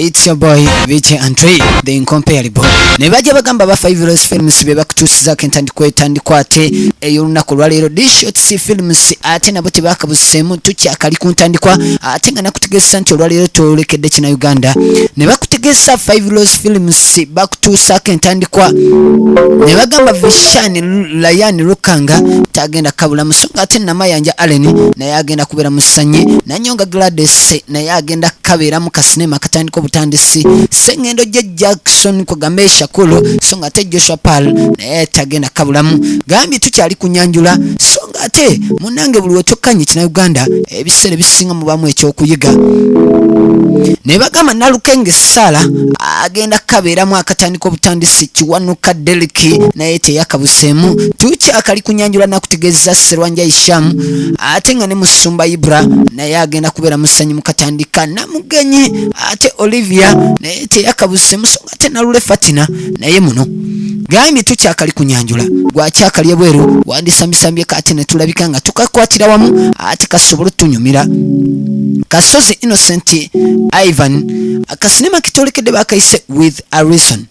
It's your boy VJ Andre the incomparable. Nebaje bagamba ba 5 Rose Films be bakutusiza kentandikwa ate eyolunaku lwaleero Dishot Films ate nabo tebakabusemu tukyakali kuntandikwa ate nga nakutegesa nti olwaleero tolekedde kina Uganda ne bakutegesa 5 Rose Films bakutusa kentandikwa ne bagamba Vishani Layani Rukanga tagenda kabula musonga ate namayanja Allen naye agenda kubera musanyi nanyonga Gladys naye agenda kabera mu kasinema katandiko butandisi Sengendo je Jackson ko gamesha kulo songa ate Joshua Paul naye tagenda kabulamu gambi tukyali kunyanjula songa ate munange buli wetokanye kina Uganda ebisere bisinga mu bamu ekyokuyiga ne bagamba Nalukenge Sala agenda kabera mu akatandiko butandisi Kiwanuka Deliki naye teyakabusemu tukyakali kunyanjula nakutegeza Serwanja Isham ate nga ne Musumba Ibra naye agenda kubera musanyi mukatandika namugenyi ate Olivia naye teyakabusemu songa ate Nalule Fatina naye muno gambi tukyakali kunyanjula gwakyakali bweru wandisambisambye kati ne tulabika nga tukakwatira wamu ate kasobola tunyumira Kasozi Innocent Ivan akasinema kitolekedde bakayise with a reason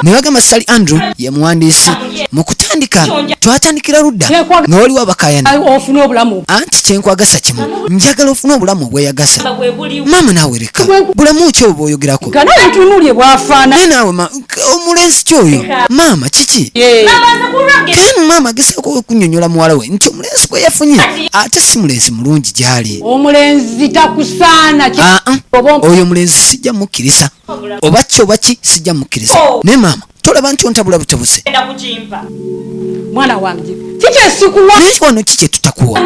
Niwagamba Sally Andrew ye muwandiisi mu kutandika twatandikira ludda nga waliwo abakayana ofuna obulamu anti kyenkwagasa kimu njagala ofuna obulamu obweyagasa mama naawe leka bulamu ki oba oyogerako kana ntunulye bwafaana naawe omulenzi kyoyo mama kiki kanu mama agezaako okunyonyola muwala we nti omulenzi gwe yafunye ate si mulenzi mulungi gyali omulenzi takusaana oyo mulenzi sijja mukkiriza oba ki sijja mukkiriza ne mama tolaba nti ontabula butebuze mwana wange kiki esikuwa naye wano kiki tutakuwa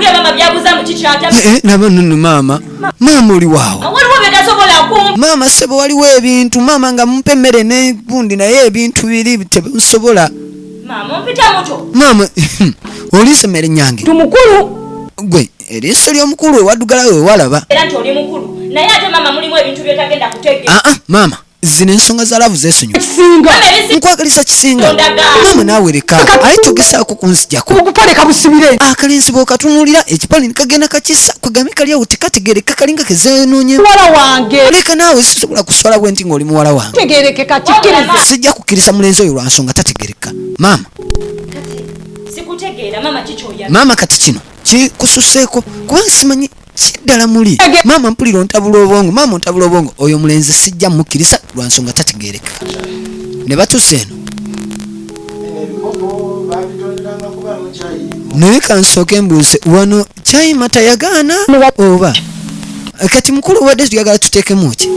mama oli waawo mama sebo waliwo ebintu mama nga mumpe emmere n'engundi naye ebintu biri tebisobola mama oliisa emmere nyange tumukulu gwe eriiso ly'omukulu ewaddugalawo ewalaba naye ate mama mulimu ebintu byotagenda kutegeera mama zino ensonga za laavu zeesonyiwa nkwagaliza kisinga mama naawe leka aye togesaako kunzijjako okupaleka busibire akalenzi bw'okatunuulira ekipale ne kagenda kakisa kwegamye kali awo tekategeereka kalinga kezenoonyemu muwala wange leka naawe sisobola kuswala bwe nti ng'oli muwala wange tegeerekeka kikkiriza sijja kukkiriza mulenzi oyo lwa nsonga tategeereka mama sikutegeera mama kikyoya mama kati kino kikususeeko kubanga simanyi kiddala muli mama mpulira ontabula obwongo mama ontabula obwongo oyo mulenzi sijja mukkiriza lwa nsonga tategeereka ne batuuse eno naye kansooke mbuuze wano kyayi mata yagaana oba kati mukulu wadde tuyagala tuteekemu ki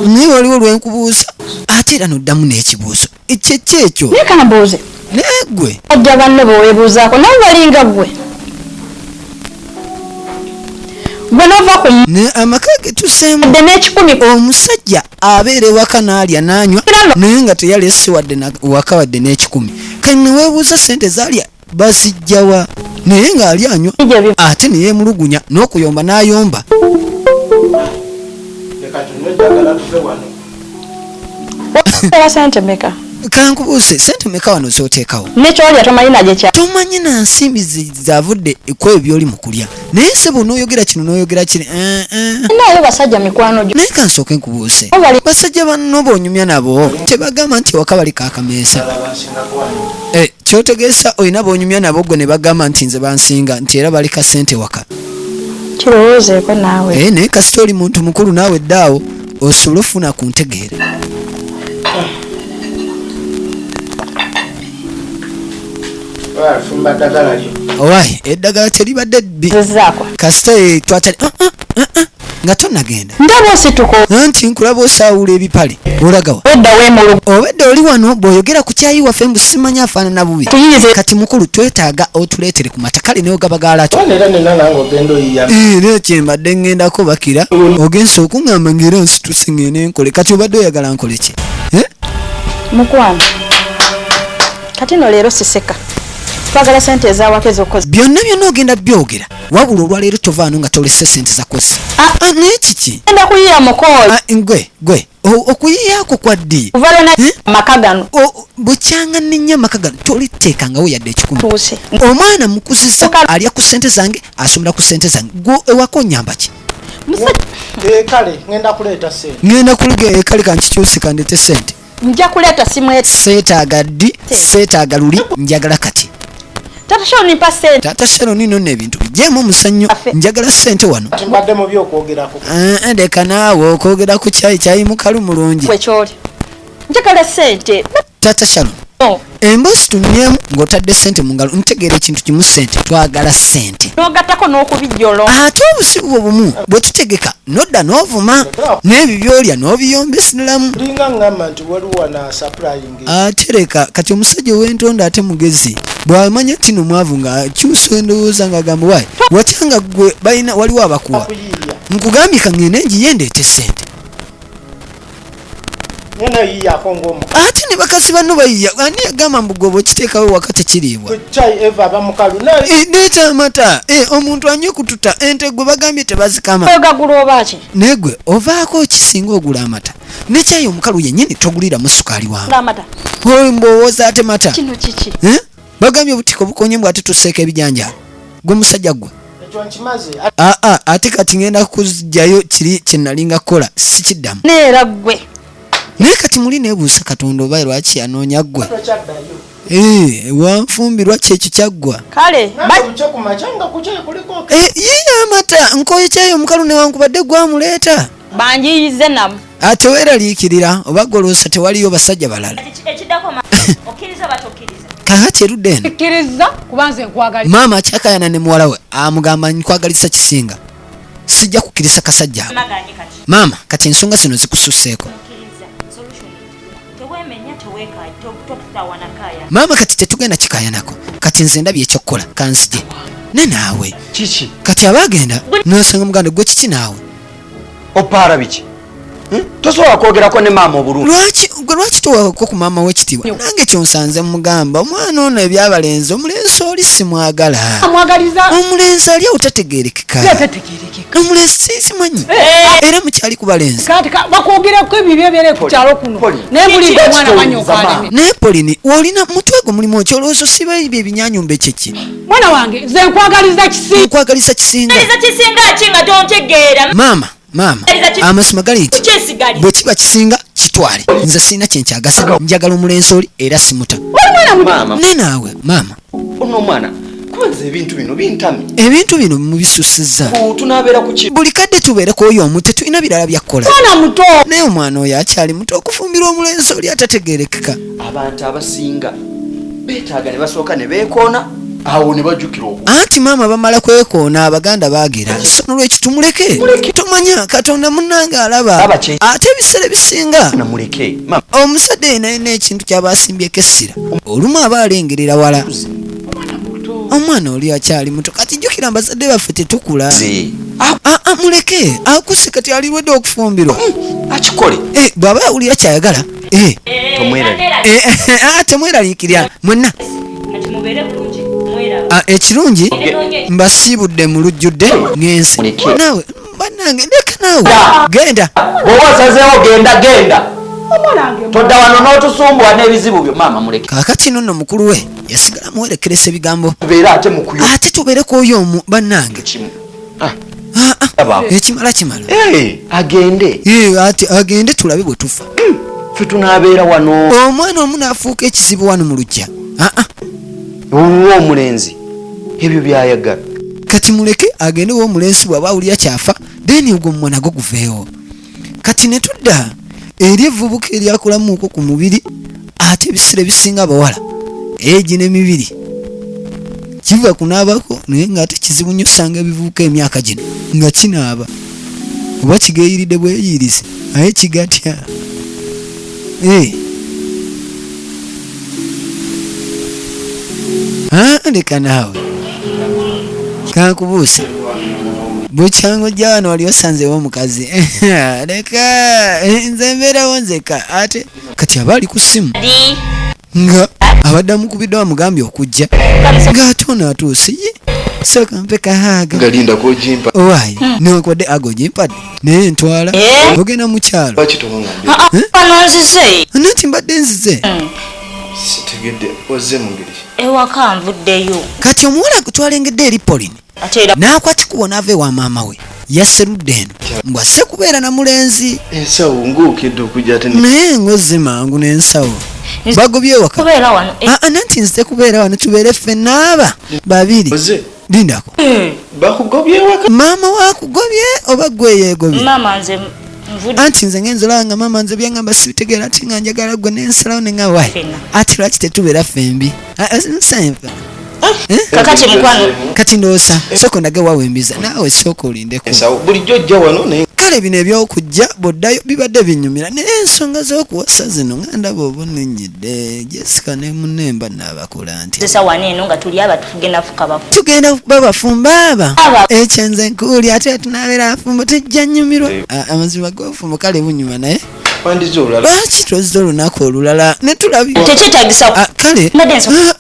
naye waliwo lwenkubuuza ate era noddamu n'ekibuuzo ekyekyo nekambuuze negwe ajja banne beweebuuzaako nawe balinga gwe nova ku ne amaka getuseemu de n'ekikumi omusajja abeera ewaka n'alya n'anywa naye nga teyalese wadde waka wadde n'ekikumi kati neweebuuza sente zaalya bazijjawa naye ng'ali anywa ate neyeemulugunya n'okuyomba n'ayomba sente meka kankubuuse sente meka wano zooteekawo nekyolya tomanyi naje kya tomanyi na nsimbi zavudde kwebyo byoli mu kulya naye sebo n'oyogera kino n'oyogera kiri naye basajja mikwano gyo naye kansooke nkubuuse basajja banno boonyumya nabo tebagamba nti waka bali kaakameesa kyotegeesa olina boonyumya nabo gwe ne bagamba nti nze bansinga nti era bali ka sente waka kirowoozeeko naawe naye kasita oli muntu mukulu naawe eddaawo osobola ofuna ku ntegeere owaayi eddagala teribadde bbi kasita twatali nga tonagenda ndaba osituko anti nkulaba osaawula ebipale olagawa wedda weemulugu obedde oli wano bw'oyogera ku kyayi waffe mbu simanyi afaanana bubi kati mukulu twetaaga otuleetere ku matakale naye ogabagaalakyo era kyembadde ngendako bakira ogenza okuŋŋamba ngaera nsituse ngende nkole kati obadde oyagala nkole ki mukwano kati no leero siseka twagala sente ezawaka ezokozi byonna byonna ogenda byogera wabula olwaleero tovaano nga tolese sente zakozi naye kiki enda kuyiira mukooli gwe okuyiyako kwaddi uvalona makagano bukyanga nenya makagano toliteekangawo yadde ekikumi tuuse omwana mukuzisa alya ku ssente zange asomera ku ssente zange gwe ewako onyamba ki kale ngenda kuleeta sente ngenda kuliga kale kankikyusi kandete sente nja kuleeta simu seetaaga ddi seetaaga luli njagala kati tata shoni pa sente tata shero nino n'ebintu bijjeemu omusanyo njagala ssente wano mbadde mu byokwogerako ndeka naawe okwogera ku kyayi mukalu mulungi wekyoli njagala sente tata shero emboozi tunyemu ng'otadde ssente mu ngalo ntegeera ekintu kimu ssente twagala ssente n'ogattako n'okubijjolo ate obusibu obumu bwe tutegeka nodda n'ovuma n'ebyo byolya n'obiyombeseramu linga ngamba nti waliwo na supplying ate leka kati omusajja ow'entonda ate mugezi bw'amanya kino mwavu ng'akyusa endowooza ng'agamba waayi watyanga ggwe balina waliwo abakuwa nkugambye kaŋŋenda enjiye ndeete ssente ate ne bakazi banno bayiya ani yagamba mbu gwe bwekiteekawo waka tekiriibwa neeta amata omuntu anywe kututa ente gwe bagambye tebazikama naye gwe ovaako kisinga ogula amata nekyayi omukalu yennyini toguliramu sukaali wamu mbowooza ate mata bagambye obutiko bukonye mbw ate tuseeko ebijanja gwe musajja gwe ate kati ngenda kuzjayo kiri kyenalinga kukola sikiddamu neera gwe naye kati muli neebuusa katonda oba lwaki yanoonya ggwe wanfumbirwa kyekyo kyaggwa kale yiina amata nkoye kyayo omukalu newankubadde gwamuleeta banjiyize namu ate weeraliikirira oba goloosa tewaliyo basajja balala kakati erudde eno maama akyakayana ne muwala we amugamba nkwagalisa kisinga sijja kukkiriza kasajja maama kati ensonga zino zikususseeko maama kati tetugenda kikayanako kati nze ndabye ekyokukola kanzije ne naawe kati abaagenda nosanga muganda gwe kiki naawe opaara biki tosobola kwogerako ne maama obulungi lwaki towako ku maama wekitiibwa nange kyonsanze mugamba omwana ono ebyabalenzi omulenzi oli simwagala omulenzi ali awo tategeerekeka omulenzi simanyi era mukyali ku balenzi naye polini olina mutwe gwe mulimu okyolowooza osiba ebyo ebinyanyumba ekyeki mwana wange nze nkwagaliza kisinga maama amasima gali nti bwe kiba kisinga kitwale nze sirina kyenkyagasa njagala omulenzi oli era simuta ne naawe maama ono omwana kubanza ebintu bino bintamye ebintu bino mubisusizza tunabeera kuki buli kadde tubeereko oyo omu tetulina birala byakkola naye omwana oyo akyali muto okufumbirwa omulenzi oli atategeerekeka abantu abasinga beetaaga ne basooka ne beekoona awo ne bajjukira okwo anti maama bamala kwekoona abaganda baagera so nolwekyo tumuleke tomanya katonda munnange alaba ate ebiseera ebisinga omuzadde yenayina ekintu kyabasimbyeko essira olumu aba alengerera wala omwana oli akyali muto kati jjukira abazadde baffe tetukula muleke akuse kati aliwedde okufumbirwa akikole bw'aba yawulira kyayagala temweraliikirya mwenna ekirungi mbasiibudde mu lujjudde ngenze naawe bannange ndeka naawe genda bw'oba osazeewo genda todda wano n'otusumbuwa n'ebizibu byo maama muleke kaakati nonno mukulu we yasigala muwerekeresa ebigambo ate tubeereko oyo omu bannange ekimala kimala agende tulabe bwe tufa ffe tunaabeera wano omwana omu naafuuka ekizibu wano mu lujja owuwa omulenzi ebyo byayagala kati muleke agende w'omulenzi bw'aba awulira kyafa then ogwo omwana go guveewo kati ne tudda eri evvubuka eryakulamuuko ku mubiri ate ebiseera ebisinga abawala egi n'emibiri kiva kunaabako naye ng'ate kizibu nnyo osanga ebivubuka emyaka gino nga kinaaba oba kigeeyiridde bweyirize aye kigatya leka naawe kankubuusa bukyango jja wano wali osanzewo omukazi leka nze mbeerawo nzeka ate kati aba ali ku ssimu nga abadde amukubiddwa amugambye okujja ng'ate ono atuuse ye soka mpe kahaga galinda kojimpa owaayi newankubadde agojimpadde naye ntwala ogenda mu kyalo lwaki towangambye pano nzize anati mbadde nzize sitegedde ozze mu ngeri ewaka nvuddeyo kati omuwala twalengedde eri polini ate era n'akwatikuwa n'ava ewa maama we yaserudde eno mbwazze kubeera na mulenzi ensawo ng'okedde okujja ate naye ngozze mangu n'ensawo bagobye ewaka kubeera wano nanti nzite kubeera wano tubeere ffenna aba babiri ozze lindako bakugobye ewaka maama wakugobye oba gwe yeegobye mama nze nvudde anti nze ngenza olaba nga maama nze byaŋŋamba sibitegeera ati nga njagala gwe n'ensalawo ne nga wayi Ffenna. ati lwaki tetubeera fembi nsanva kakati mukwano kati ndoosa sooka ondage wawembiza naawe sooka olindeko ensawo bulijjo ojja wano naye kale bino ebyokujja bw'oddayo bibadde binyumira naye ensonga z'okuwasa zino nga ndaba oba nenyedde Jessica ne munnemba naabakola nti zesawana eno nga tuli aba tugenda fuka bafu tugenda babafumba aba Aba. ekyo nze nkuuli ate tunaabeera afumbo tejja nnyumirwa amazima g'obufumbo kale bunyuma naye wandize olulala lwaki tozza olunaku olulala ne tulabi tekyetagisa kale Mbadde nsoma.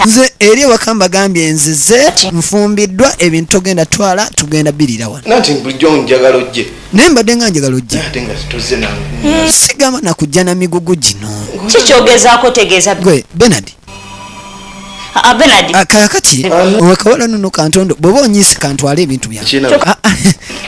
nze eri ewaka mbagambye nzize nfumbiddwa ebintu togenda twala tugenda birira wano nanti bulijjo njagala ojje naye mbadde nga njagala ojje ate nga tozze nange sigamba nakujja na migugu gino kikyogezaako tegeeza gwe benard benard kakati owekawala nono kantondo bw'oba onyiise kantwala ebintu byange kina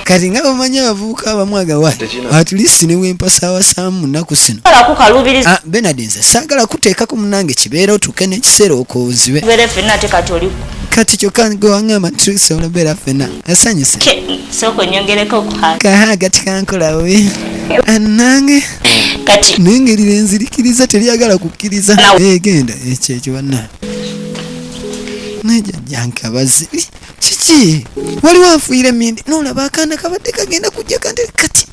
kati nga bamanyi abavubuka abamu agawayi Tekina. atulisi ne wempasa awasaamu munaku sino alaku kalubiriza benard nze saagala kuteekako munange kibeera otuuke n'ekiseera okoozibe tubeere ffenna ate kati oli kati kyokka gwe waŋŋamba tusobola beera ffenna asanyuse sooka onyongereko okuhaga kahaaga tikankolawe nange kati nengerira enzirikiriza teryagala kukkiriza Nawe. genda ekyekyo banna nejajjankabazi kiki waliwo afuire emindi nolaba akaana kabadde kagenda kujja kati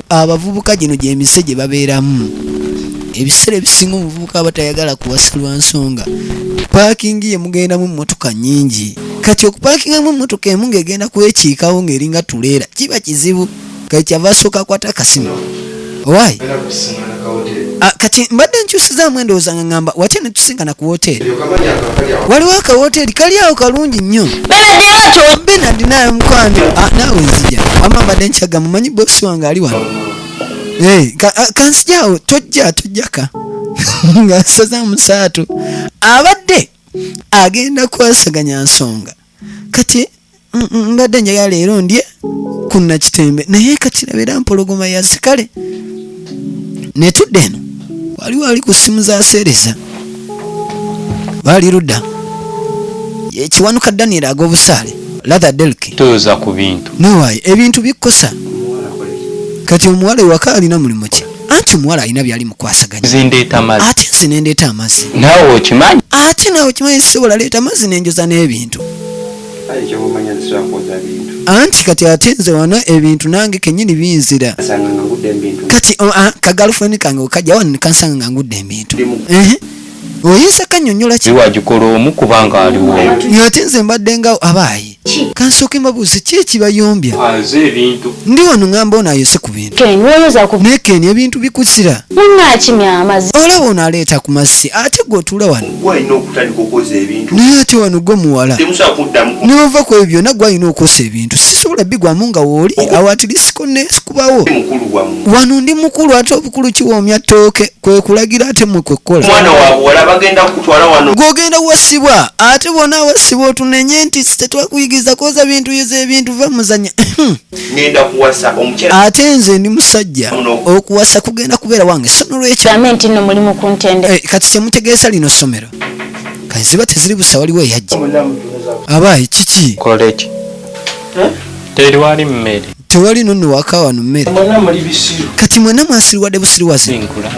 abavubuka gino gyemise gye babeeramu ebiseera ebisinga omuvubuka aba tayagala kuwasa lwa nsonga paakingi ye mugendamu emmotoka nnyingi kati okupaakingamu emmotoka emu ng'egenda kwekiikawo ng'eringa tuleera kiba kizibu kati kyava asooka akwata akasimu owaayi era kusiŋŋana ka hoteri kati mbadde nkyusizaamu endowooza nga ŋŋamba watya ne tusinkana ku woteeri eryo kamanyi akakali awo waliwo akawoteeri kali awo kalungi nnyo benard wakyo benard naye mukwano naawe nzija wama mbadde nkyaga mumanyi boosi wange ali wano kansijaawo tojjaka ng'asaza musaatu abadde agenda kwasaganya nsonga kati mbadde njagala leero ndye kuna kitembe naye kati labeera mpologoma yazikale netudde eno waliwo ali ku ssimu za seereza baali ludda ekiwanuka daniel ag'obusaale latha delki toza ku bintu newaayi ebintu bikkosa kati omuwala ewaka alina mulimu ki anti omuwala alina byali mukwasaganya zindeeta mazzi ate nze nendeeta amazzi naawe okimanyi ate naawe kimanyi sisobola leeta amazzi nenjoza n'ebintu ayi kyomumanya nzisobola kwoza bintu anti kati ate nze wano ebintu nange kennyini binzira asanga nga ngudde ebintu kati kagalufeni kange okajja wano nekansanga nga ngudde ebintu oyinza kannyonnyola ki ziwagikola omu kubanga aliwo ate nze mbadde nga abaayi kansooke mbabuuze ki ekibayombya aze ebintu ndi wano ngamba ono ayose ku bintu naye keni ebintu bikusira munaakimya amazzi olaba ono aleeta ku mazzi ate gwe otuula wano gwalina okutandika okwoza ebintu naye ate wano gwe muwala temusobola kuddamu nova ku ebyo byonna gwalina okosa ebintu sisobola bigwamu nga wooli awo atirisiko nesikubawo mukulu wamu wano ndi mukulu ate obukulu kiwoomya ttooke kwe kulagira ate mwe kwekkola omwana wabuwala bagenda kukutwala wano gwogenda wasibwa ate bona awasibwa otunenye nti tetwakuyigiza kwoza bintu yoza ebintu va muzanya ngenda kuwasa omukyala ate nze ndi musajja okuwasa kugenda kubeera wange sono lwekyo gavumenti nno mulimu ku ntende kati kyemutegeeza lino ssomero kati ziba teziri busa waliwo eyajja abaayi kiki koleki teri wali mmere tewali nonno waka wano mmere mwena muli bisiru kati mwena mwasiriwadde busiriwaze sinkulaba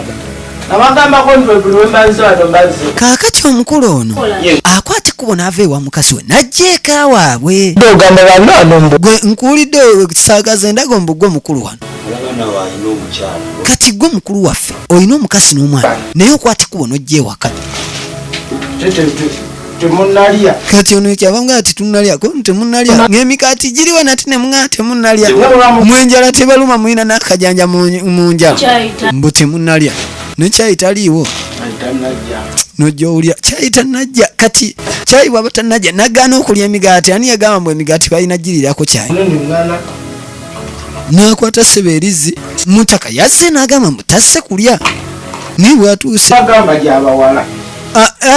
abagambako nti bwe buli wembanze wano mbazze kaakati omukulu ono akwata ekkubo n'ava ewa mukazi we najja eka waabwe ogamba bannano gwe nkuwulidde saagaze ndaga mbu gwe mukulu wano olabana waalina omukyala kati gwe mukulu waffe olina omukazi n'omwana naye okwata ekkubo n'ojja ewaka temunalya kati ono kyabanga ati tunalya ko temunalya ng'emikaati giriwa nate ne muŋaa temunalya mwenjala tebaluma mulina n'akajanja mu njala mbu temunalya nekyayita liiwo tanajja nojja owulya kyayita najja kati chai bwaba tanajja nagana okulya emigaati ani yagamba mbu emigaati balina girirako chai nakwata seberizi mutaka yazze nagamba mbu tasse kulya naye bwatuuse agamba gyabawala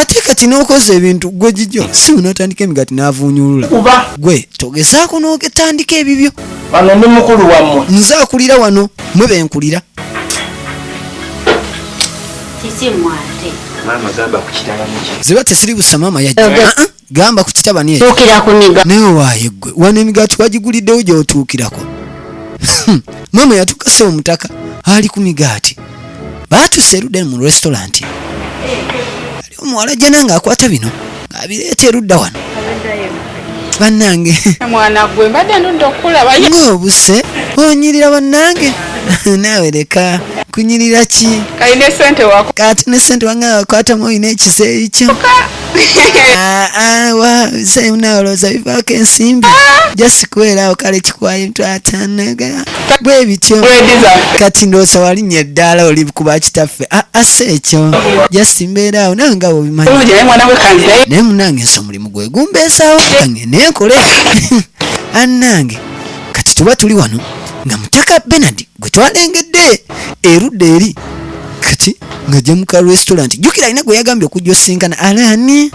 ate kati n'okoza ebintu gwe gijjo si unotandika emigaati n'avuunyulula kuba gwe togezaako n'ogetandika ebibyo wano ndi mukulu wammwe nze akulira wano mwe benkulira maama gamba ku kitaba muki ziba tesiri busa maama yajja gamba ku kitabani ekyo tuukira ku miga naye waaye gwe wano emigaati wagiguliddewo gy'otuukirako maama yatukase omutaka ali ku migaati baatuse erudda mu restaurant ali omuwala jjana ng'akwata bino ng'abireeta erudda wano bannange mwana gwe mbadde ndudde okulaba ng'obuse onyirira bannange naawe leka kunyirira ki kalina esente wako kati ne sente wange wakwatamu olina ekiseeyi kyo se unaolooza bivaako ensimbi jasi kubeeraawo kale kikwayo emitwatano bwe bityo kati ndoosa walinnya eddaala oli kuba kitaffe ase ekyo jasi mbeeraawo nawe nga wobimanyi naye munange nsi omulimu gwe gumbeesaawo kange nenkole annange kati tuba tuli wano nga mutaka Bernard gwe twalengedde erudda eri kati ng'ajja mu ka restaurant jjukira alina gwe yagambye okujja osinkana alani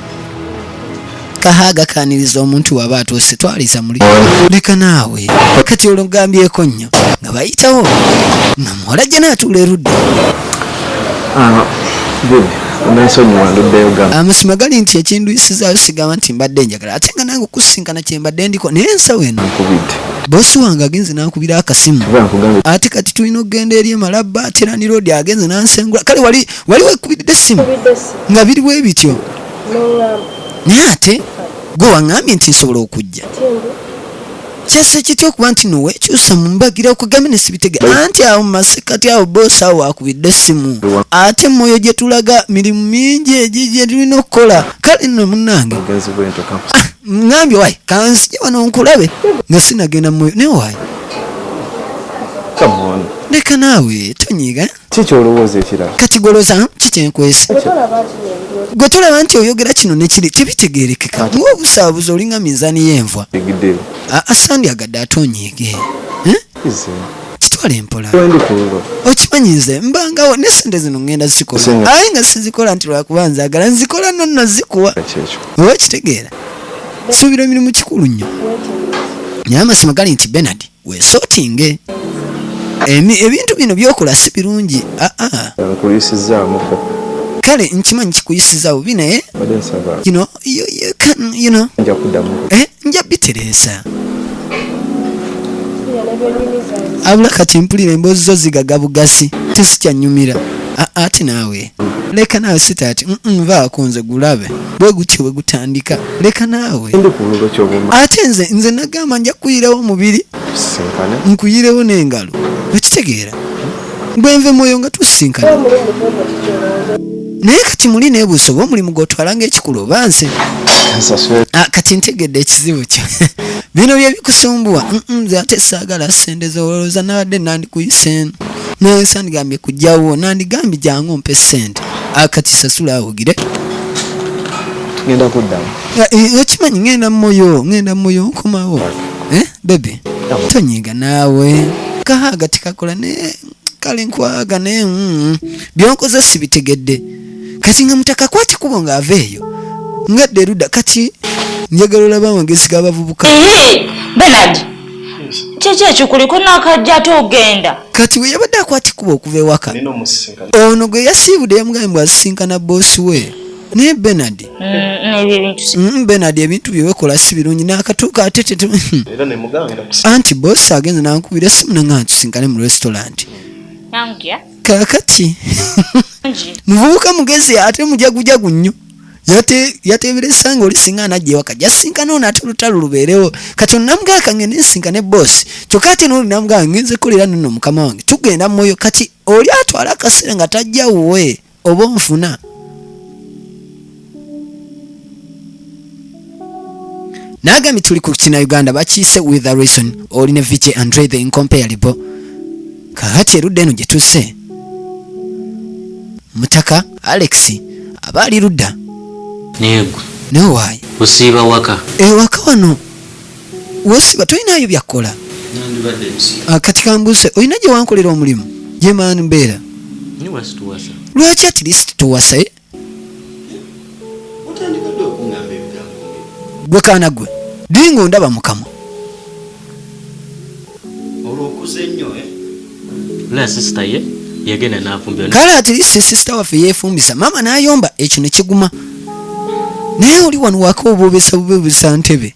kahaaga kaaniriza omuntu waba atuuse twaliza muli leka naawe kati olwo gambyeko nnyo nga bayitawo nga muwala jja naatuula erudda amasima gali nti ekinduyisizaayo sigamba nti mbadde njagala ate nga nange okusinkana kyembadde ndiko naye ensawo eno bosi wange agenze nankubira akasimu ate kati tulina okugenda eri emalaba terani road agenze nansengula kale wali wekubidde essimu nga biri bwe bityo naye ate gwe waŋŋambye nti nsobola okujja kyase kitya okuba nti noweekyusa mu mbagira okugambye ne sibitege anti awo mu masekati awo boosi awo wakubidde essimu ate mwoyo gye tulaga mirimu mingi egi gye tulina okukola kale nno munnange ŋŋambye wayi kanzija wano nkulabe nga sinagenda mwoyo naye wayi leka naawe tonyiiga kikyolowooza ekirala kati golooza kikyenkwese gwe tulaba nti oyogera kino nekiri tebitegeerekeka ng'obusaabuzi olinga minzaani y'envwa asandi agadde atonyiige kitwala empola okimanyi nze mbangawo nesente zino ŋŋenda zikola aye nga sizikola nti lwakuba nzaagala nzikola nonno zikuwa oba kitegeera suubira emirimu kikulu nnyo naye amasima gali nti Bernard weesootinge ebintu bino byokola si birungi kale nkimanyi kikuyisizaawo binaye nja bitereeza abula kati mpulira emboozi zo zigaga bugasi tisikyanyumira ate naawe leka naawe sitaati nvaako nze gulabe bwe gutyo bwe gutandika leka naawe ate nze nagamba nja kuyirawo omubiri nkuyirewo n'engalo okitegeera bwenve mwoyo nga tusinkana naye kati muli neebuusa oba omulimu gwotwala ngaekikulu oba nze kati ntegedde ekizibu kyo bino bye bikusumbuwa nze ate saagala sente zolowooza nabadde nandikuyiseno naye sandigambye kujjawo nandigambye jangu mpe sente kati sasula awugire ngenda kuddamu okimanyi ngenda mmoyo nkomawo bebi tonyiiga naawe kahaaga tikakola ne kale nkwaga naye byonkoze sibitegedde kati nga mutaka kwati kubo ng'ava eyo ngadde erudda kati njagala olaba amagezi g'abavubuka Bernard kyeki ekikuliko n'akajja ate ogenda kati we yabadde akwati kubo okuva ewaka ono gwe yasiibudde yamugambye bwe asisinkana boosi we naye Bernard Bernard ebintu bye wekola si birungi n'akatuuka ate anti boosi agenze nankubira essimu nanga ntusinkane mu restaurant kakati muvubuka mugezi ate mujagujagu nnyo yatebera essanga olisinga anajja ewaka jasinkana ono ate olutalo lubeerewo kati onamugaka ngende nsinkane boosi kyokka ate nolinamugaka ngenze kolera nno mukama wange tugenda mwoyo kati oli atwala akaseera nga tajja wuwe oba onfuna nagambye tuli ku kina Uganda bakiise with a reason olina VJ Andre the incomparable kakati erudda eno gye tusse mutaka Alex abaali ludda Nego naye waayi Usiiba waka. ewaka wano wosiba tolinayo byakkola. Kati kambuuse olina gye wankolera omulimu gye maani mbeera Ni wasituwasa. lwaki at least tuwasa otandikadde okungamba ebigambo gwe kaana gwe dinga ondaba mukama olwokuze nnyo La sister ye yagenda n'afumbira. kale at least sisita waffe yeefumbisa maama n'ayomba ekyo ne kiguma naye oli wano waka obubeesa ntebe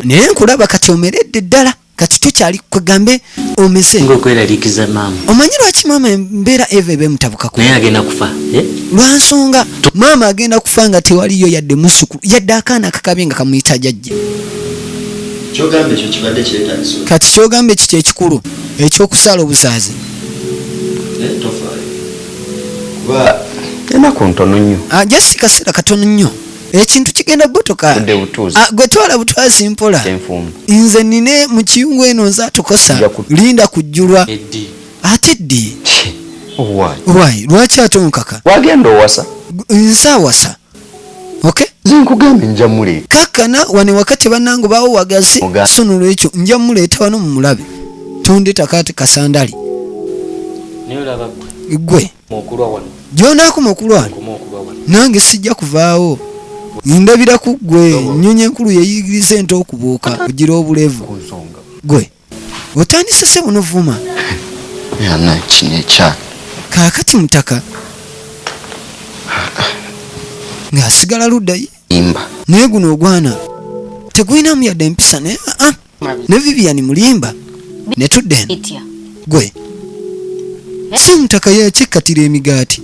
naye nkulaba kati omeredde ddala kati tokyali kwegambe omeze Ng'okweraliikiza maama. omanyi lwaki maama embeera eva ebemutabukako Naye agenda kufa. lwansonga maama agenda kufa nga tewaliyo yadde musukulu yadde akaana akakabye nga kamuyita jajja kyogamba ekyo kibadde kyetagisa kati kyogamba ekyo kyekikulu ekyokusaala obusaazi tofaayo kuba enaku ntono nnyo jasi kaseera katono nnyo ekintu kigenda botoka budde butuuzi gwe twala butwazi mpola enfumbu nze nine mu kiyungu eno nza tukosa linda kujjulwa Eddi. ate ddi owaayi lwaki ate onkaka wagenda owasa nsaawasa okay nze nkugambe nja mule kakkana wane wakati bannange bawo wagazi Muga- so nolwekyo nja muleeta wano mu mulabe tondetako ate kasandali Naye olaba gwe. gwe Okulwa wano. gyonaakoma okulwana Okuma okulwa wano. nange sijja kuvaawo ndabira ku ggwe nnyonyi enkulu yeyigiriza ente okubuuka kugira obulevu ku nsonga gwe otandise se buno vuma yana kino ekyalo kaakati mutaka ng'asigala luddayi imba naye guno ogwana tegulinamu yadde empisa naye ne Vivian mulimba ne tudde eno Etya. gwe si mutaka yakikkatira emigaati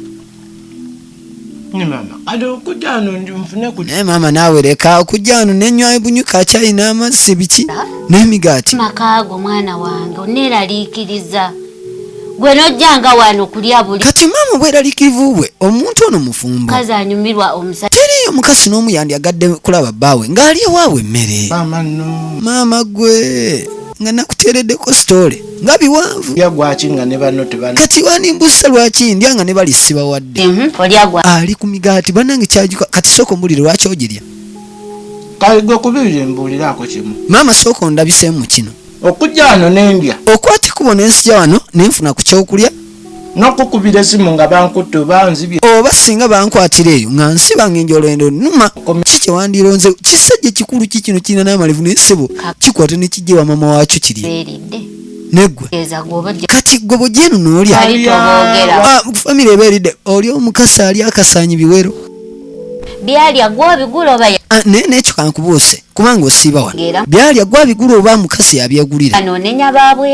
ni mama ade okujja ano nfune ku naye maama naawe leka okujja wano nenywayo bunyuka caayi n'amazzi biki n'emigaati Makaago mwana wange oneeraliikiriza gwe nojjanga wano kulya buli kati maama bweraliikirivu bwe omuntu ono mufumbo kazi anyumirwa omusajja teriyo mukasi n'omu yandyagadde kulaba bbaawe ng'ali ewaawe emmere mama no maama gwe nga nakuteereddeko sitole nga biwanvu ya gwaki nga ne banno tebana kati wanimbusa lwaki ndya nga ne bali sibawadde olya gwa ali ku migaati bannange kyagika kati sooka ombulire lwaki ogirya kale gwe kubirire mbuuliraako kimu maama sooka ondabiseemu mu kino okujja wano nendya okwati kubo nensija wano nenfuna ku kyokulya n'okukubira esimu nga bankutte oba nzibye oba singa bankwatira eyo nga nsibanga enjolendo numa ki kyewandironze kisajja kikulu ki kino kirina n'amalevu n'essebo kikwata ne kijja wa maama waakyo kirya beeridde neggwe eza gw'obajja kati gwe bwegyeno n'olya ali toboogera famire ebeeridde oli omukasi ali akasaanyi biwero byalya gw'obigula oba naye n'ekyo kankubuuse kubanga osiiba wano Ngera. byalya gwabigula oba mukasi yabyegulira anoonenya baabwe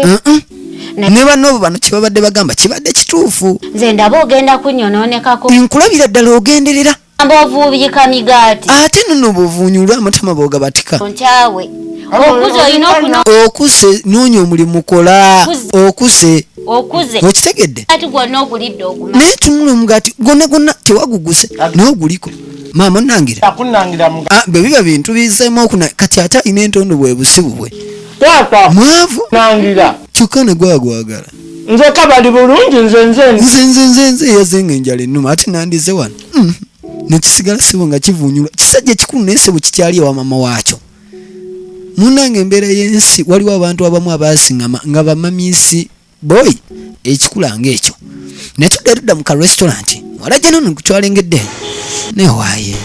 ne bannobo bano kyebabadde bagamba kibadde kituufu nze ndaba ogenda kunnyonoonekako nkulabira ddala ogenderera amba ovuubiyika migaati ate nono bwovuunyulwa amatama boogabatika nkyawe okuze olina okuse noonya omulimu kola okuse okuze okitegedde ati gwonna ogulidde oguma naye tunula omugaati gwonna gwonna tewaguguse naye oguliko maama onnangira akunangira mu bwe biba bintu bizeemu okuna kati ate alina entondo bwe busibu bwe taata mwavu nangira kyokka ne gwagwagala nze kabali bulungi nze yazenga enjala ennuma ate nandize wano nekisigala sebo nga kivuunyulwa kisajja ekikulu naye sebo kikyali ewa maama waakyo munnange embeera y'ensi waliwo abantu abamu abaasingama nga bamamiisi boy ekikulanga ekyo naye tudda mu karestaurant wala gye nono kukyalengedde newaaye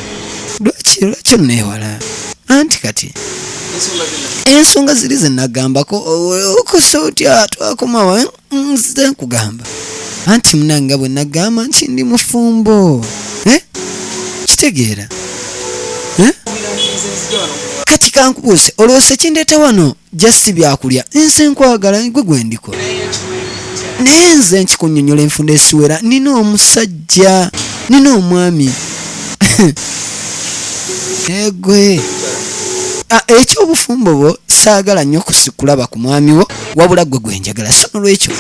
lwaki neewala anti kati ensonga ziri zenagambako okusa otya twakomawa nze nkugamba anti munange bwe nagamba nti ndi mufumbo kitegeera kati kankubuuse olwose kindeeta wano jasi byakulya nze nkwagala gwe gwendiko naye nze nkikunnyonnyola enfunda esiwera nina omusajja nina omwami egwe ekyobufumbo bwo saagala nnyo kulaba ku mwami wo wabula gwe gwenjagala so nolwekyo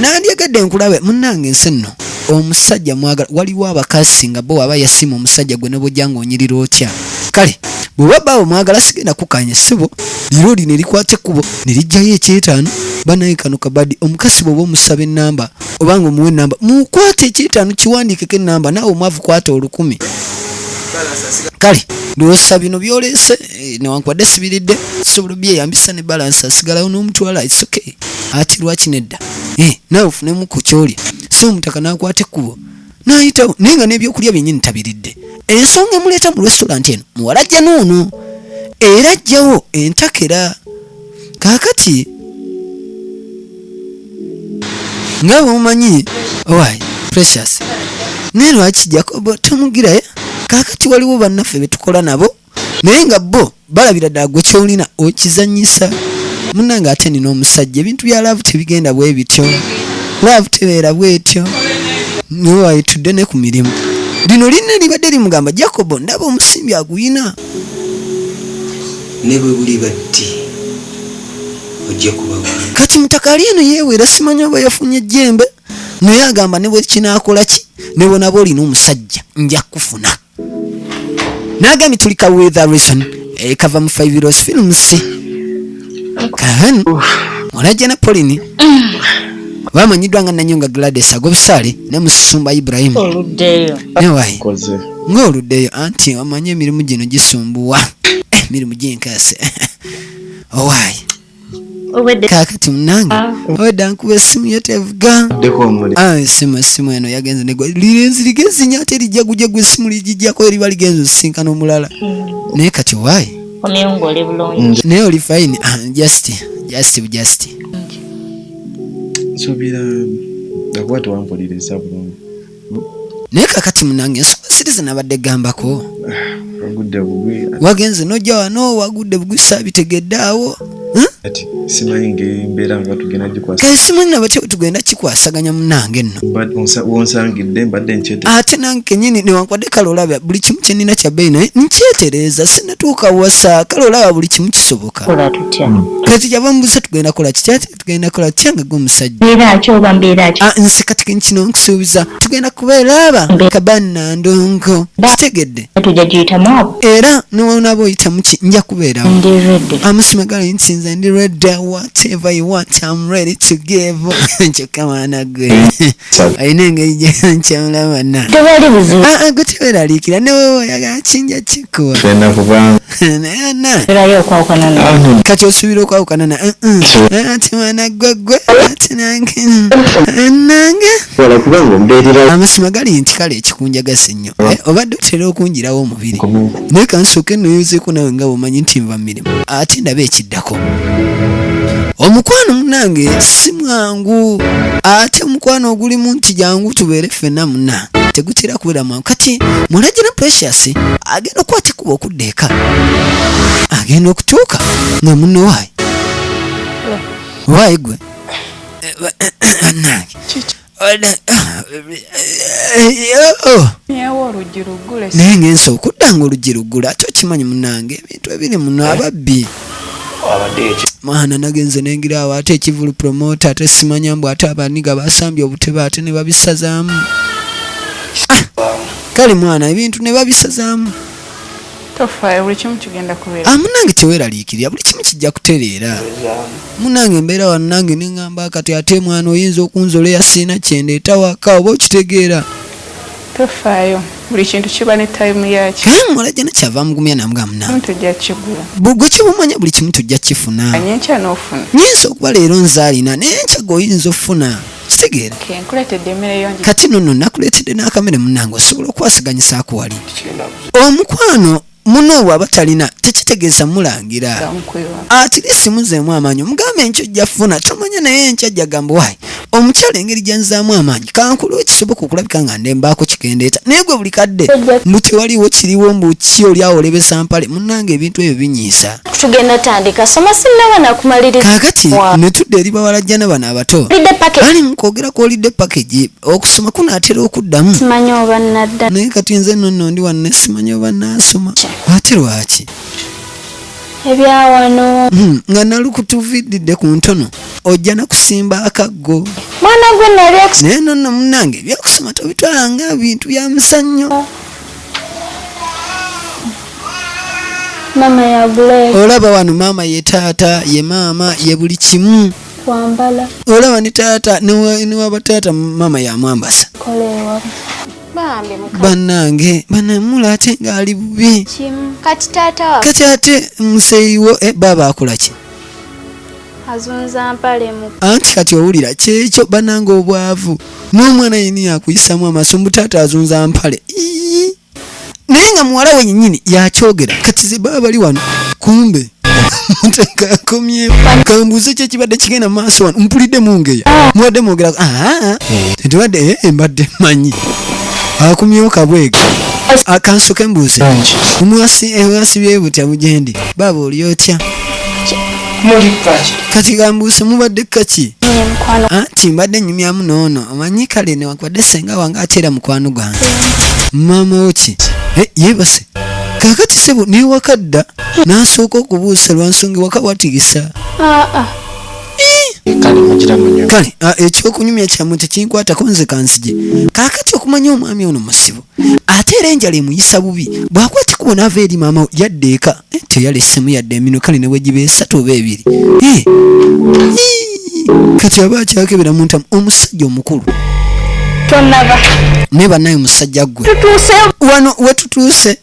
nandyagadde nkulabe munnange ensi nno omusajja mwagala waliwo abakasi nga bo aba yasima omusajja gwe nebojja ngaonyirira otya kale bwebaba omwagala sigenda kukanya ssebo liroli ne likwate kubo ne lijjayo ekyetaano banaye kano kabadi omukasi bw'oba omusaba ennamba obanga omuwa ennamba mukwate ekyetaano kiwandiikeko ennamba naawe omwavu kwata 10 kale ndowooza bino byoleese newankwadde sibiridde sobola byeyambisa ne balansi asigalawo n'omutwala it's okay ati lwaki nedda naawe ofunemu ku kyolya so omutaka n'akwata ekkubo n'ayitawo naye nga n'ebyokulya byennyini tabiridde ensonga emuleeta mu restaurant eno muwala ajja n'ono era ajjawo entakera kaakati nga bwomumanyi owaayi precious naye lwaki jacobo tomugirayo kaakati waliwo bannaffe betukola nabo naye nga bo balabira ddala gwe kyolina okizanyisa munnange ate nina omusajja ebintu bya laavu tebigenda bwe bityo laavu tebeera bwetyo niwayitudde ne ku mirimu lino lina libadde limugamba jacobo ndaba omusimbi aguyina ne bwe buli batti ojja kubawo kati mutakali eno yeewera simanya oba yafunye ejjembe naye agamba ne bwe kinaakola ki ne bwe naba olina omusajja nja kufuna n'agambye tuli ka weather reason ekava mu 5 Heroes Films kahani olajja na Pauline bamanyiddwa nga Nanyonga Gladys ag'obusaale ne Musumba Ibrahim oluddeyo newayi ng'oluddeyo anti omanyi emirimu gino gisumbuwa emirimu gyenkaase owaayi kaakati munange owedda nkuba essimu yotevuga essimu eno yagenze negwa lirenzi ligezi nnyo ate lijjagujagu essimu ligijjako eriba ligenze osinkana omulala naye kati owaayi omuyungu oli bulungi naye oli fine just nsuubira akuba tewampuliriza bulungi naye kakati munange ensonga siriza nabadde gambako wagudde bugwi wagenze nojja wano wagudde bugwi saabitegedde awo ati simanyi ng'embeera nga tugenda gikwasa kale simanyi naba tugenda kikwasaganya munange nno wonsangidde mbadde nkyete ate nange kenyini newankwadde kale olaba buli kimu kyenina kya bbeeyi naye nkyetereeza sinatuuka wasa kale olaba buli kimu kisoboka kola tutya kati kyava mubuuza tugenda kola kikyate tugenda kola tutya nga g'omusajja mbeera ki oba mbeera ki nze kati kino nkusuubiza tugenda kubeera aba kabannandongo kitegedde tujja giyitamu abo era niwonaaba oyitamu ki nja kubeerawo ndi redde amasima gali nsinze ndi ready whatever you want I'm ready to give kyokka mwana gwe ayina engeri gyankyamula banna tewali buzibu gwe teweraliikira newe oyagala kinja kikuwa fena kubanga nayana erayo okwawukana nawe kati osuubira okwawukana na ati mwana gwe ati nange wala kubanga ombeerera amasima gali nti kale ekikunjagasa ennyo obadde otera okunjirawo omubiri naye kansooke noyozeeko nawe nga bwomanyi nti nva mu mirimu ate ndaba ekiddako omukwano munange si mwangu ate omukwano ogulimu nti jangu tubeere ffenna munna tegutera kubeera mwangu kati mulajja na Precious agenda okwata ekkuba okudda eka agenda okutuuka nga munno waayi gwe nange naye ngensa okudda nga oluggi luggula ate okimanyi munange ebintu ebiri muno ababbi mwana nagenze nengiraawo ate ekivulu promota ate simanya mbw ate abaniga basambye obutebe ate ne babisazaamu kale mwana ebintu ne babisazaamu tofaayo buli kimu kigenda kubeera munange teweeraliikirira buli kimu kijja kutereera munange embeera wano nange neŋŋamba kati ate mwana oyinza okunzoleya siina kyendeeta waka oba okitegeera tofaayo buli kintu kiba ne tayimu yakyo kale mulajja nakyava mugumya namuga munange tujja kigula gwe kibumanya buli kimu tujja kifuna anyenkya n'ofuna nyinza okuba leero nzaalina naye nkya gwe oyinza ofuna kitegeera nkuleetedde emmere yongi kati nno nakuleetedde n'akamere munange osobola okwasiganyisaako wali omukwano muno bw'aba talina tekitegeeza mulangira atirisi muzeemu amaanyi omugambe enkyo ojja funa tomanya naye enkya ajja gamba waayi omukyala engeri gyanzaamu amaanyi kankulu ekisoboka okulabika nga ndembaako kikendeeta naye gwe buli kadde mbu tewaliwo kiriwo mbu ki oli awo olebesa mpale munnange ebintu ebyo binyiisa tugenda tandika soma sinnawa nakumaliriza kaakati ne tudda eri bawalajjana bano abato ali mukwogerako olidde package okusoma kunaatera okuddamu simanyi oba nadda naye kati nze nno ndi wano ne simanyi oba naasoma ate lwaki ebyawano nga nalukutuviddidde ku ntono ojja nakusimba akaggo mwana gwe nali naye nonno munnange ebyokusoma tobitwala nga bintu bya musannyo Mama ya buleki. Olaba wano mama ye taata ye mama ye buli kimu. Kwambala. Olaba ni taata ni wabatata mama ya mwambasa. Kolewa. Bambi muka. Banange banamula ate ngali bubi. Kimu. Kati taata wa. Kati ate museyiwo baba akola ki? Azunza mpale mu. Anti kati owulira kyekyo banange obwavu. N'omwana yini yakuyisamu amaaso taata azunza mpale. Naye nga muwala we nnyini yakyogera kati ze baba bali wano kumbe mutaka akomye kambuze kye kibadde kigenda maaso wano mpulidde mungeya muwadde mwogera tewadde mbadde manyi akumyewo kabwega akansoke mbuuze ewasibye butya mugendi baba oli otya kati kambuuse mubadde kaki anti mbadde nyumyamu noono omanyi kale newakubadde senga wange ateera mukwano gwange mama oki yebase kakati sebo newakadda nasooka okubuusa lwansonga waka watigisa kale ekyokunyumya kyammwe tekinkwatako nze kansije kakati okumanya omwami ono musibo ate era enjala emuyisa bubi bwakwati kubo naava eri maama yadde eka teyalesemu yadde emino kale ne wegiba esatu oba ebiri kati aba akyakebera mu ntamu omusajja omukulu Tonava. Ne bannaye musajja gwe wano wetutuuse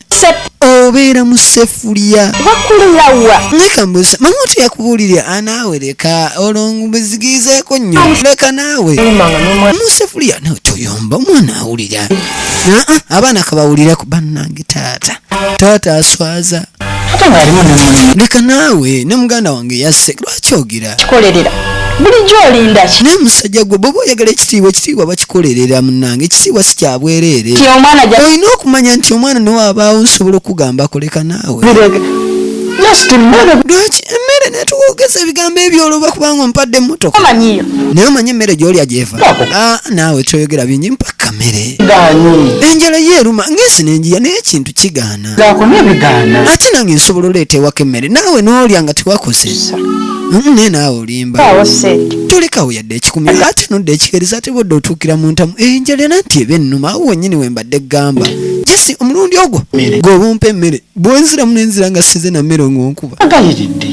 obeera mu sefuliya Wakulirawa. leka mbuuza mama otu yakubuulirira anaawe leka olongobezigizeeko nnyo leka naawe mu sefuliya nawe toyomba omwana awulira abaana kabawulirako bannange taata aswaza leka naawe ne muganda wange yasse lwaki ogira Kolerera. Bulijjo olinda ki? naye musajja gwe bw'oba oyagala ekitiibwa bakikolerera munnange ekitiibwa si kya bwereere olina okumanya nti omwana newabaawo nsobola okugambako leka naawe lwaki emmere netuwogeza ebigambo ebyoloba kubanga ompadde emmotoka naye omanye emmere gy'olya gyeva naawe toyogera bingi mpa kamere enjala yeeruma ng'ensi nenjiya naye ekintu kigaana ate nange nsobola oleeta ewaka emmere naawe n'olya nga tewakoze naye naawe olimba tolekawo yadde ekikumi ate nodde ekikereza ate bodde otuukira mu ntamu enjala nanti eba ennuma awo wennyini wembadde gamba jesi omulundi ogwo gweobumpa emmere bwenziramu nenzira nga size na mmere ng'onkuba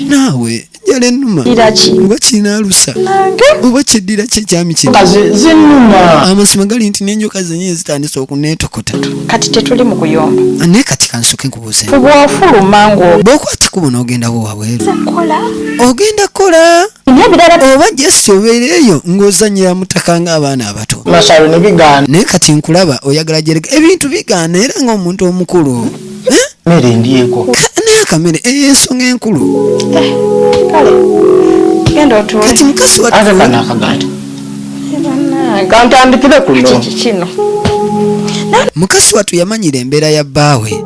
naawe enjala ennuma oba kirina alusa oba kyeddira ki ekyami kino amazima gali nti n'enjoka zennyini zitandise okuneetokota kati tetuli mu kuyomba naye kati kansoke nkubuuze bw'ofuluma bw'okwati kubo n'ogendawo wabweru ogenda kola oba jesi obeereeyo ng'ozanyira mutaka ng'abaana abato naye kati nkulaba oyagala gyereka ebintu bigaana era ng'omuntu omukulu naye akamere ey'ensonga enkulu kati mukasi mukasi watu yamanyira embeera ya bbaawe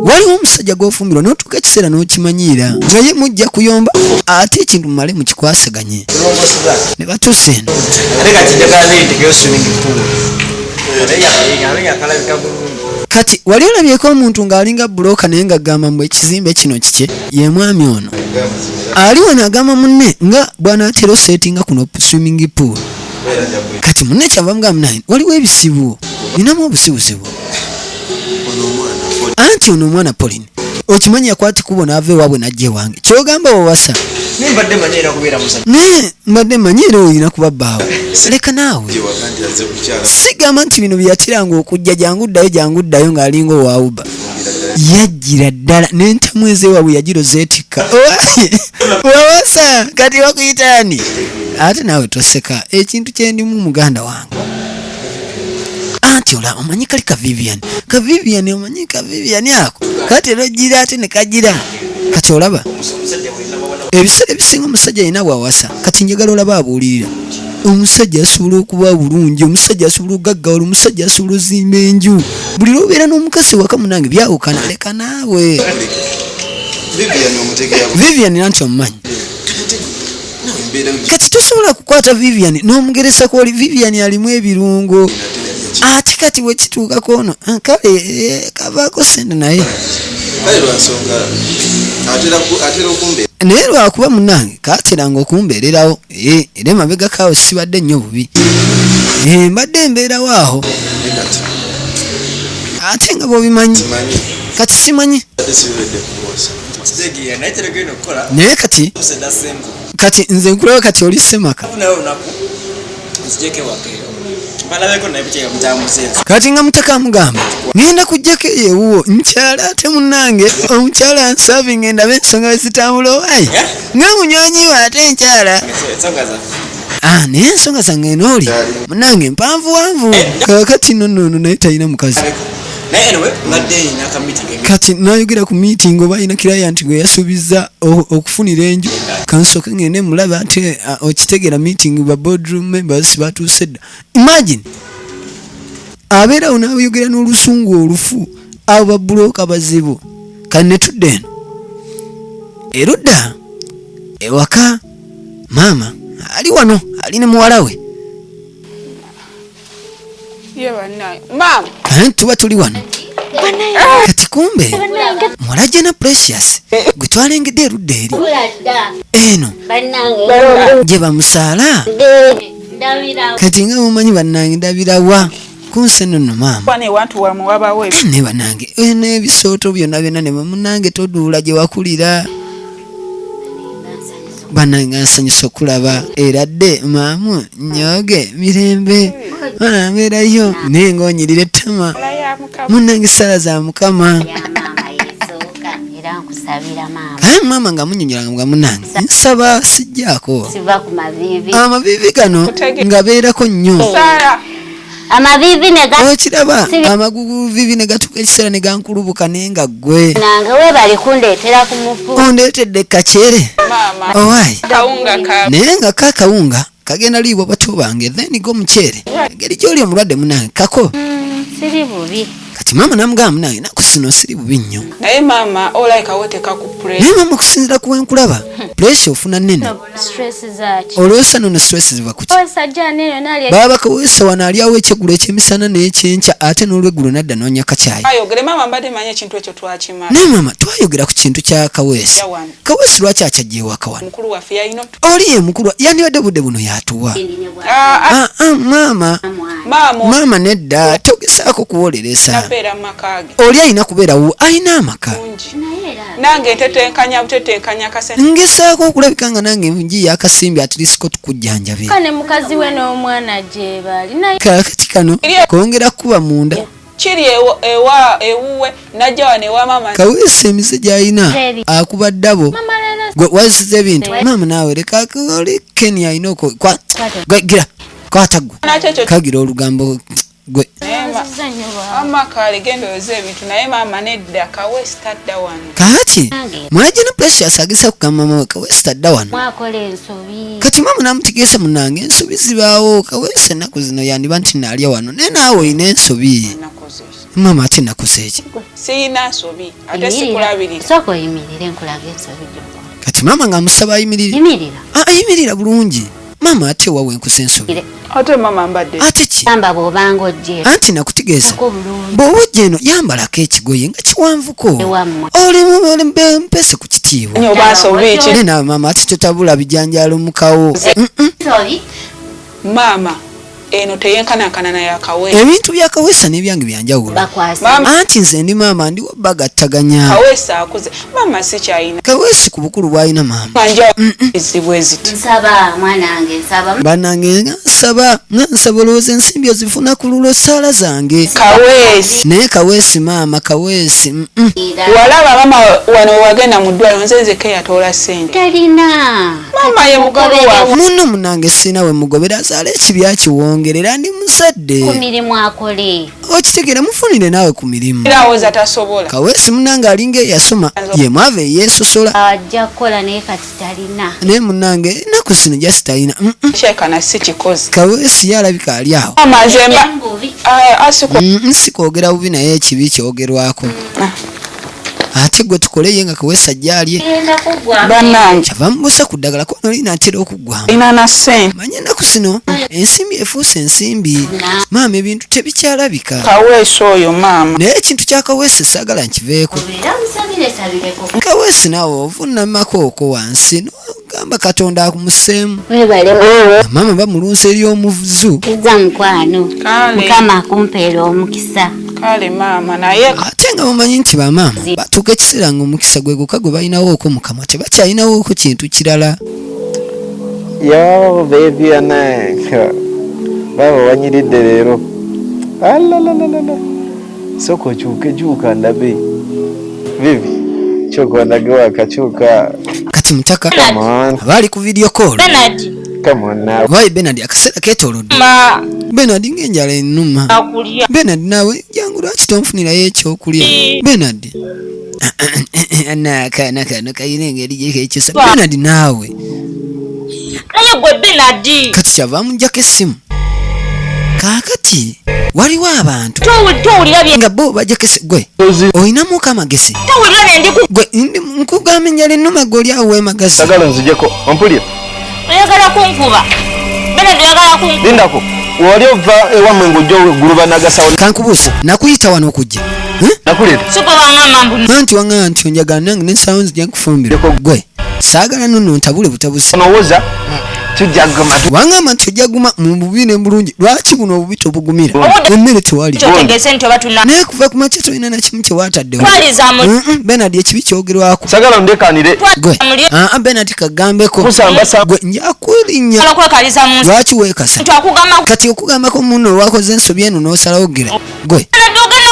waliwo omusajja gw'ofumbirwa n'otuuka ekiseera n'okimanyiira nga ye mujja kuyomba ate ekintu mumale mukikwasaganye ne batuusa eno kati wali olabyeko omuntu ng'alinga bulooka naye ng'agamba mbu ekizimbe kino kike ye mwami ono ali wano agamba munne nga bw'anaatera oseetinga kuno swimming pool kati munne kyava mugamba naye waliwo ebisibu ninamu obusibusibu anti ono omwana Pauline okimanyi yakwati kubo n'ava ewaabwe n'ajja ewange kyogamba wawasa naye mbadde manyi era olina kuba bbaawe leka naawe sigamba nti bino byeyakiranga okujja jangu ddayo ng'alinga owawuba yajjira ddala n'entamu ezeewaabwe yagiroza etikka wawasa kati wakuyitaani ate naawe toseka ekintu kyendimu muganda wange anti ola omanyi kali kavivian omanyi kavivian ako kati era ojjira ate ne kagira kati olaba ebiseera ebisinga omusajja alina bwawasa kati njagala olaba abuulirira omusajja asobola okuba bulungi omusajja asobola okugaggawala omusajja asobola ozimba enju buli lwobeera n'omukasi waka munange byawukana leka naawe vivian nanti omumanyi kati tosobola kukwata vivian n'omugeresa kwoli vivian alimu ebirungo ate kati bwekituukako ono kale kavaako sente naye naye lwakuba munange kateranga okumbeererawo era emabega kaawo sibadde nnyo bubi mbadde mbeerawo awo ate nga bwobimanyi kati simanyi naye kati nze nkulaba kati oli semaka kati nga mutaka amugamba ngenda kujjako ewuwo nkyala ate munange omukyala nsabye ngenda b'ensonga bezitambula owaayi nga munyonyiwa ate nkyala naye ensonga zange nooli munange mpanvuwanvu kakati nonono naye talina mukazi kati nayogera ku meeting oba alina client gwe yasuubiza okufunira enju kansooke ngende mulaba ate okitegeera meeting ba boardroom members batuuse dda. Imagine abeerawo n'abayogera n'olusungu olufu abo babbulooka bazibu kati ne tudde eno erudda ewaka maama ali wano ali ne muwala we tuba tuli wano kati kumbe mwalajja na Precious gwe twalengedde erudda eri eno gye bamusaala kati nga mumanyi bannange ndabirawa kunse nno maama ne bannange n'ebisooto byonna byonna ne munange toduula gye wakulira bannange nsanyusa okulaba era dde maamu nyoge mirembe mbeerayo naye ng'onyirira ettama munnange sala za mukama maama nga munyonyolanga nga munnange nsaba sijjaako amaviivi gano nga beerako nnyo amavivi okiraba amaguvivi ne gatuuka ekiseera ne gankulubuka naye nga ggwe nange weebali kundeetera ku mufu ondeetedde kakyere owaayi naye nga kakawunga kagenda liibwa bato bange then go omuceere engeri gy'oli omulwadde munange kako siri bubi kati maama namugamba munange naku sino siri bubi nnyo naye maama olaika tekaku naye maama okusinziira ku wenkulaba puresha ofuna nnene olwosa nono stress ziva kuki baba kaweesa wano alyawo ekyeggulo ekyemisana n'ekyenkya ate n'olweggulo nadda noonya kakyayi naye maama twayogera ku kintu kya kaweesa lwaki akyajja ewaka wano oli ye mukulu yandibadde budde buno yatuwa maama nedda togesaako kuwoleresa oli alina kubeerawo alina amaka nange tetenkanya kasente ngesaako okulabika nga nange nji yakasimbi atirisiko tukujjanjabe kane mukazi we n'omwana gye bali kakati kano kongera kuba munda kiri ewuwe najja wano ewa maama kaweesa emize gy'alina akuba ddabo gwe wazize ebintu maama naawe leka oli Kenya alina gira kwata gwe kagira olugambo gwe amakale genda oyoze ebintu naye maama nedda kaweesa adda wano kati mwajja ne Precious agesa kugamba mama we kaweesa adda wano kati maama namutegeeza munange ensobi zibaawo kaweesa ennaku zino yandiba nti naalya wano naye naawe olina ensobi maama ate nakoze eki siyina nsobi ate sikulabirira sooka oyimirire nkulaga ensobi kati maama ng'amusaba ayimirira bulungi maama ate wawe enkuza ensobi ate maama mbadde ate ki amba bw'obanga ojje anti nakutegeeza bw'oba ojja eno yambalako ekigoye nga kiwanvuko oli mpese ku kitiibwa naye nawe maama ate totabula bijanjaalo mukawo maama eno teyenkanakana ya kaweesa ebintu bya kaweesa n'ebyange byanjawulo anti nze ndi maama ndiwo bagattaganya kaweesa akuze maama si kyalina kaweesa ku bukulu bw'alina maama nsaba mwanange nsaba bannange nsaba olowooza ensimbi ozifuna ku lulo saala zange kaweesi naye kaweesi maama kaweesi walaba maama wano wagenda mu ddwaliro nze nzekka yatoola ssente talina maama ye mukulu wawe munno munange sina we mugobera azaala ekibya kiwongerera ndi muzadde ku mirimu akole okitegeera mufunire naawe ku mirimu irawooza tasobola kaweesi munange alinga eyasoma ye mwava eyeesosola ajja kukola naye kati talina naye munange ennaku zino jasi talina kyekana si kikozi kaweesi yalabika ali awo amazemba nsikwogera bubi naye ekibi kyogerwako ate gwe tukoleye nga kaweesa ajjalye bannange kyava mubuusa ku ddagala kono olina atera okuggwamu inana ssente manye ennaku zino ensimbi efuuse ensimbi maama ebintu tebikyalabika kaweesa oyo maama naye ekintu kya kaweesa saagala nkiveeko kaweesa naawe ovunnamakooko wansi nogamba katonda akumuseemu maama bamulunsa eri omuvuzu iza mukwano mukama akumpeera omukisa kale maama naye ate nga mumanyi nti bamaama batuuka ekiseera ng'omukisa gwe gukka gwe balinawo oko mu kamwa tebakyalinawo oko kintu kirala. Yo baby anaka baba wanyiridde leero alalalala soko kyuka ndabe vivi kyoko ndage wakakyuka kati mutaka abali ku video call come on now why Bernard akaseera ketolodde Bernard ng'enjala ennuma Bernard nawe jangu lwaki tonfunirayo ekyokulya Bernard anaka kayina engeri gyekekisa Bernard naawe naye gwe Bernard kati kyava mujjako essimu kaakati waliwo abantu towulira bye nga bo bajjako essimu gwe olinamuko amagezi towulira byendiku gwe nkugamba enjala ennuma gwe oli awo weemagazi sagala nzijeko ompulira oyagala kunkuba Bernard oyagala kunkuba lindako wali ova ewammwe ng'ojja gulubanagasao kankubuusa nakuyita wano okujja nakuleeta siko wangamba mbu anti wangamba nti onjagala nange n'ensaawo nzija nkufumbira gwe saagala nno ntabule butabusi onowoza tujjaguma wangamba nti ojja guma mu bubi ne bulungi lwaki buno obubi tobugumira emmere tewali kyotegese nti oba tuna naye kuva ku makya tolina na kimu kyewataddewo Bernard ekibi kyogerwako sagala ndekanire gwe Bernard kagambeko gwe njakulinnya kwekaliza mu lwaki weekasa twakugamba kati okugambako munno olwakoze ensobi eno n'osalawo gira gwe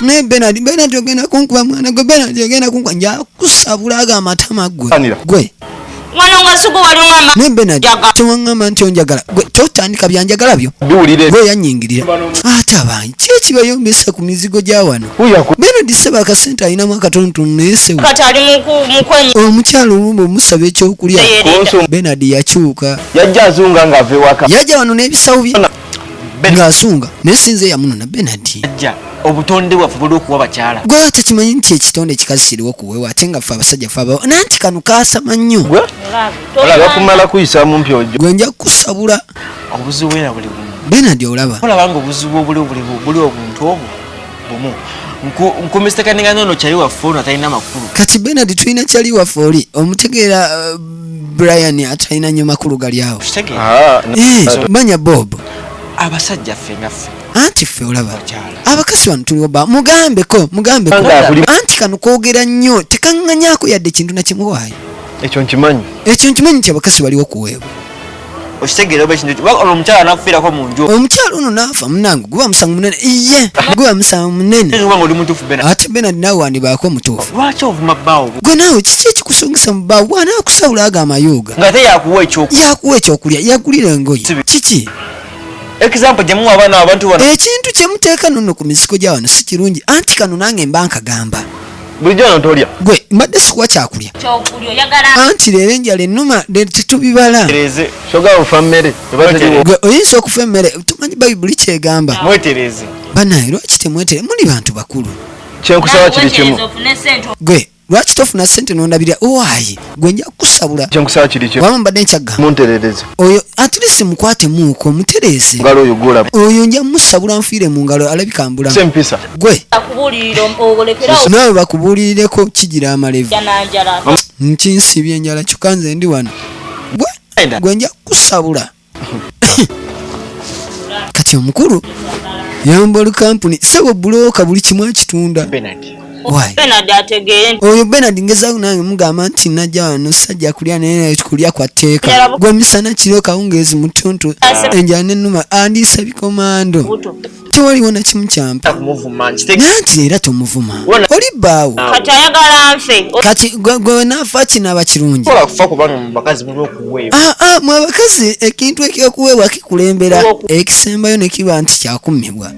naye Bernard ogenda kunkuba mwana gwe Bernard ogenda kunkuba njakusabula aga amatama gwe mwana nga sugu wali ngamba naye Bernard tewangamba nti onjagala gwe totandika byanjagala byo gwe yanyingirira ate abanyi ki ekibayombesa ku mizigo gya wano Bernard seba akasente alinamu akatonotono naye sewe kati ali mukwenyi omukyalo olumba omusaba ekyokulya Bernard yakyuka yajja azunga ng'ava ewaka yajja wano n'ebisawo bye ng'asunga naye sinze yamunona Bernard obutonde bwaffe buli okuwa bakyala gwe tekimanyi nti ekitonde ekikazi kiriwo kuweewa ate nga ffe abasajja ffe abawo nanti kano kaasama nnyo bakumala kuyisaamu mpyojo gwe nja kukusabula obuzibu era buli bumu Bernard olaba olabanga obuzibu obuli obuntu obwo bumu nkumisitekaninga nono kyali waffe ono atalina makulu kati Bernard tulina kyali waffe oli omutegeera Brian atalina nnyo makulu gali awo manya Bob abasajja ffe ngaffe anti ffe olaba abakazi wano tuliwo ba mugambeko anti kano koogera nnyo tekaŋŋanyaako yadde ekintu nakimuwaayo ekyo nkimanyi nti abakazi baliwo kuweebwa okitegeera oba ekintu omukyala anakufiirako mu nju omukyala ono naafa munange guba musango munene iye guba musango munene oli mutuufu ate Bernard naawe wandibaako mutuufu lwaki ovuma bbaawo gwe naawe kiki ekikusongesa mu bbaawo bwanaakusawula ago amayuga nga te yakuwa ekyokulya yagulira engoye kiki example gyemuwa abaana abantu bano ekintu kyemuteeka nonno ku mizigo gya wano si kirungi anti kano nange mba nkagamba bulijjo wano tolya gwe mbadde sikuwa kyakulya anti leero enjala ennuma tetubibala soga ofa mmere gwe oyinza okufa emmere tumanyi bayibuli kyegamba mwetereze banaye lwaki temwetere muli bantu bakulu kyenkusaba kiri kimu gwe lwaki tofuna ssente nondabira owaayi gwe nja kukusabula kyenkusaba kiri kimu wama mbadde nkyagamba munterereze oyo atlisi mukwate muuko mutereeze ngalo oyo gulaba oyo nja musabula nfiire mu ngalo alabika mbulamu sempisa gwe naawe bakubuulirireko kigira amalevu nkinsibye enjala kyokka nze ndi wano gwe nja kukusabula kati omukulu yambolu kampuni sebo bulooka buli kimu akitunda oyo Bernard ngezaawo nange mugamba nti najja wano sajja kulya naye kulya kwa tteeka gwe misana kiro kawungeezi mutuntu enjala n'ennuma andiisa bikomando tewaliwo na kimu kyampa nanti era tomuvuma oli bbaawo kati gwe naafa kinaaba kirungi mwe abakazi ekintu ekyokuweebwa kikulembera ekisembayo ne kiba nti kyakummibwa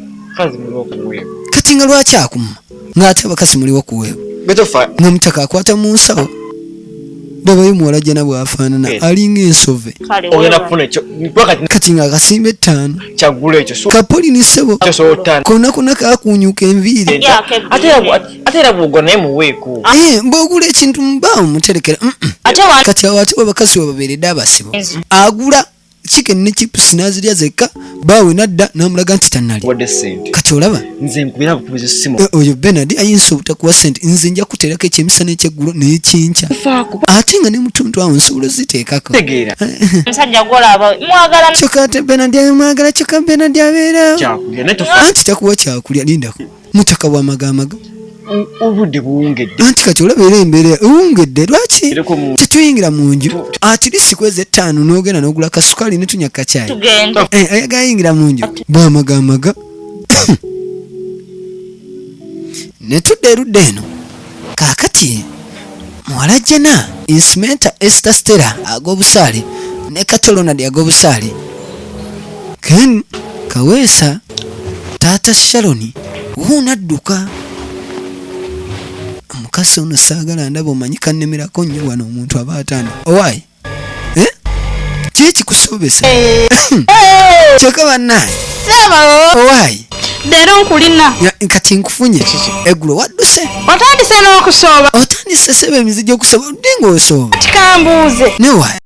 kati nga lwaki akumma ng'ate abakazi muliwo kuweebwa ng'omutaka akwata mu nsawo ndabayo muwala jjana bw'afaanana alinga ensove kati ng'akasimba 5 kapolini ssebo konna kakuunyuka enviiri ate era bw'ogwa naye muweeko bw'ogula ekintu mubaawo muterekera kati awo ate abakazi bababeeredde abasibo agula chicken ne chips nazirya zekka bawe nadda namulaga nti tannali kati olaba nze nkubira bukubiza simu oyo Bernard ayinza obutakuwa sente nze nja kuteerako ekyemisana ekyeggulo n'ekinkya ate nga ne mutuntu awo nsobola ziteekako musajja golaba mwagala kyokka ate Bernard mwagala kyokka Bernard abeerawo anti takuwa kyakulya lindako mutaka wa magamaga obudde buwungedde. Anti kati olabera embeera ewungedde lwaki tetuyingira mu nju atirisi kwezi 5 n'ogenda n'ogula kasukaali ne tunya kacaayi ayagayingira mu nju bwamagamaga ne tudda erudda eno kaakati muwala jena insimenta Esther Stella ag'obusaale ne Katolonadi ag'obusaale Ken Kaweesa taata Shaloni wuunadduka omukasi ono saagala ndaba omanyi kannemerako nnyo wano omuntu aba atanda owaayi kiki kikusobesa kyeka bannaye owaayi leero nkulina kati nkufunye eggulo wadduse otandise n'okusooba otandise sebe emizijja okusooba odde ng'osooba tikambuuze newaayi